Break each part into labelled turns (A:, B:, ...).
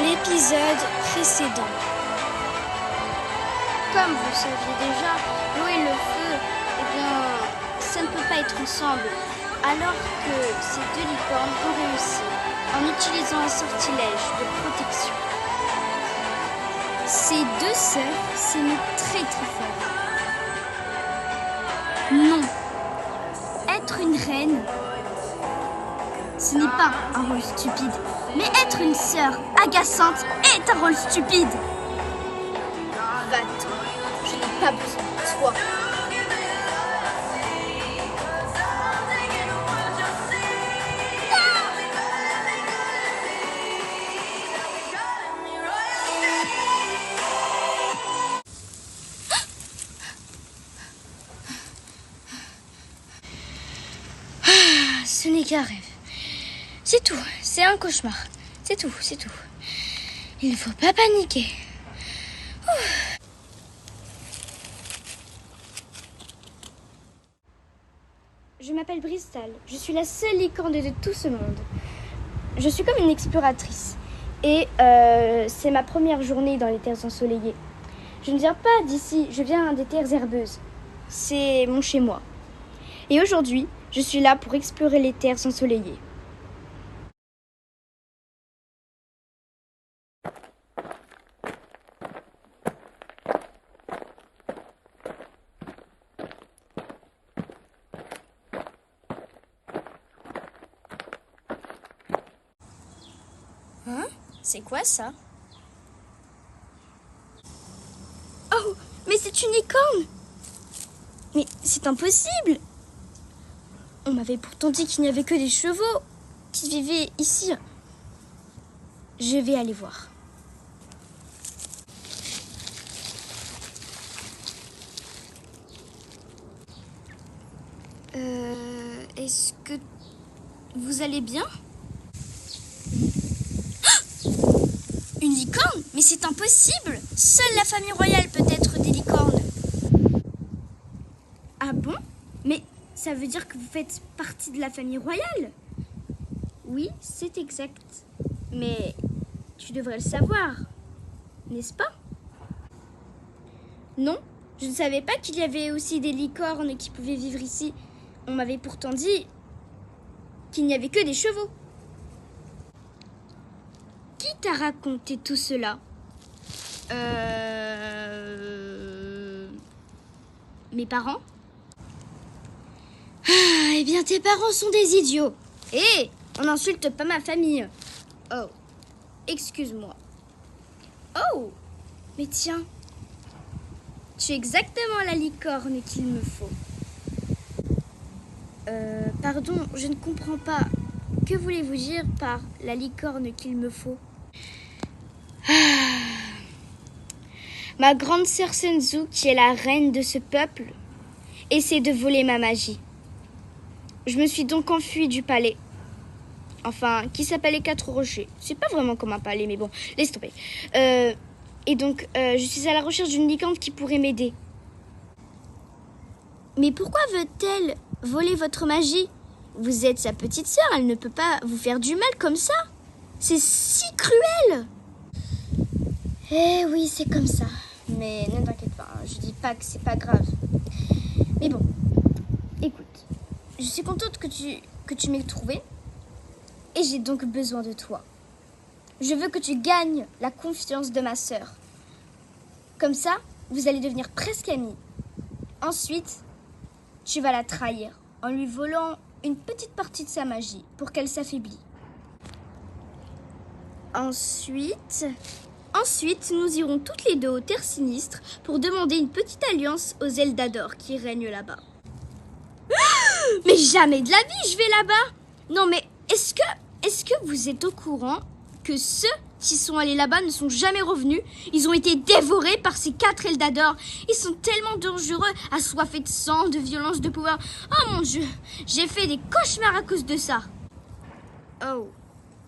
A: l'épisode précédent. Comme vous le saviez déjà, l'eau et le feu, ça ne peut pas être ensemble. Alors que ces deux licornes ont réussi en utilisant un sortilège de protection. Ces deux sœurs s'aimaient très très fort. Non, être une reine, ce n'est pas un rôle stupide, mais être une sœur agaçante est un rôle stupide. Va-t'en, je n'ai pas besoin de toi. Ce n'est qu'un rêve. C'est tout, c'est un cauchemar. C'est tout, c'est tout. Il ne faut pas paniquer. Je m'appelle Bristol. Je suis la seule licorne de tout ce monde. Je suis comme une exploratrice. Et c'est ma première journée dans les terres ensoleillées. Je ne viens pas d'ici, je viens des terres herbeuses. C'est mon chez-moi. Et aujourd'hui, je suis là pour explorer les terres ensoleillées. Hein? C'est quoi ça? Oh, mais c'est une licorne! Mais c'est impossible! On m'avait pourtant dit qu'il n'y avait que des chevaux qui vivaient ici. Je vais aller voir. Est-ce que vous allez bien? Une licorne? Mais c'est impossible! Seule la famille royale peut être des licornes. Ah bon? Mais ça veut dire que vous faites partie de la famille royale? Oui, c'est exact. Mais tu devrais le savoir, n'est-ce pas? Non, je ne savais pas qu'il y avait aussi des licornes qui pouvaient vivre ici. On m'avait pourtant dit qu'il n'y avait que des chevaux. Qui t'a raconté tout cela? Mes parents? Ah, eh bien, tes parents sont des idiots. Hé, on n'insulte pas ma famille. Oh, excuse-moi. Oh, mais tiens, tu es exactement la licorne qu'il me faut. Pardon, je ne comprends pas. Que voulez-vous dire par la licorne qu'il me faut? Ma grande sœur Senzu, qui est la reine de ce peuple, essaie de voler ma magie. Je me suis donc enfuie du palais. Enfin, qui s'appelle les 4 rochers. C'est pas vraiment comme un palais, mais bon, laisse tomber. Et donc, je suis à la recherche d'une licorne qui pourrait m'aider. Mais pourquoi veut-elle voler votre magie? Vous êtes sa petite sœur, elle ne peut pas vous faire du mal comme ça. C'est si cruel. Eh oui, c'est comme ça. Mais ne t'inquiète pas, je dis pas que c'est pas grave. Mais bon, écoute, je suis contente que tu m'aies trouvé. Et j'ai donc besoin de toi. Je veux que tu gagnes la confiance de ma sœur. Comme ça, vous allez devenir presque amis. Ensuite, tu vas la trahir en lui volant une petite partie de sa magie pour qu'elle s'affaiblit. Ensuite, nous irons toutes les deux aux terres sinistres pour demander une petite alliance aux Eldador qui règnent là-bas. Mais jamais de la vie je vais là-bas! Non mais est-ce que vous êtes au courant que ceux qui sont allés là-bas ne sont jamais revenus? Ils ont été dévorés par ces 4 Eldador. Ils sont tellement dangereux, assoiffés de sang, de violence, de pouvoir. Oh mon Dieu, j'ai fait des cauchemars à cause de ça. Oh,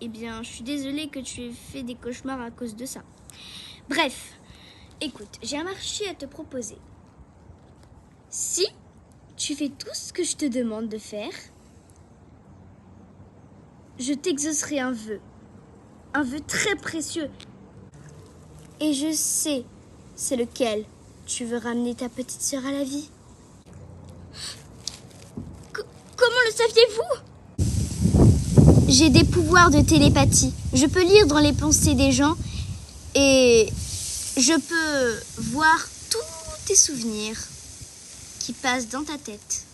A: eh bien, je suis désolée que tu aies fait des cauchemars à cause de ça. Bref, écoute, j'ai un marché à te proposer. Si tu fais tout ce que je te demande de faire, je t'exaucerai un vœu. un vœu très précieux. Et je sais, c'est lequel. Tu veux ramener ta petite sœur à la vie. Comment le saviez-vous? J'ai des pouvoirs de télépathie. Je peux lire dans les pensées des gens et je peux voir tous tes souvenirs qui passent dans ta tête.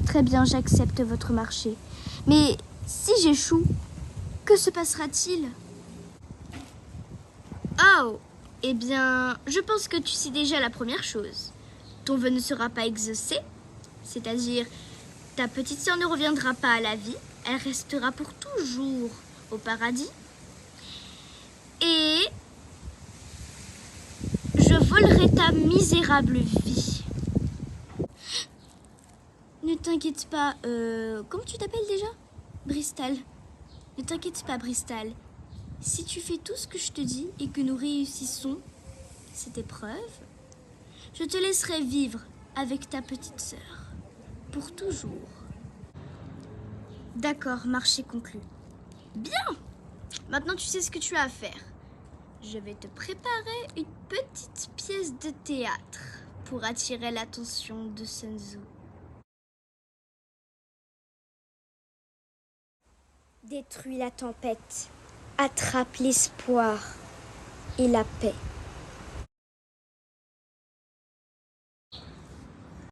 A: Très bien, j'accepte votre marché. Mais si j'échoue, que se passera-t-il? Oh, eh bien, je pense que tu sais déjà la première chose. Ton vœu ne sera pas exaucé, c'est-à-dire ta petite sœur ne reviendra pas à la vie, elle restera pour toujours au paradis. Et je volerai ta misérable vie. Ne t'inquiète pas, comment tu t'appelles déjà? Bristol. Ne t'inquiète pas, Bristol. Si tu fais tout ce que je te dis et que nous réussissons cette épreuve, je te laisserai vivre avec ta petite sœur. Pour toujours. D'accord, marché conclu. Bien! Maintenant tu sais ce que tu as à faire. Je vais te préparer une petite pièce de théâtre pour attirer l'attention de Sun Tzu. Détruis la tempête, attrape l'espoir et la paix.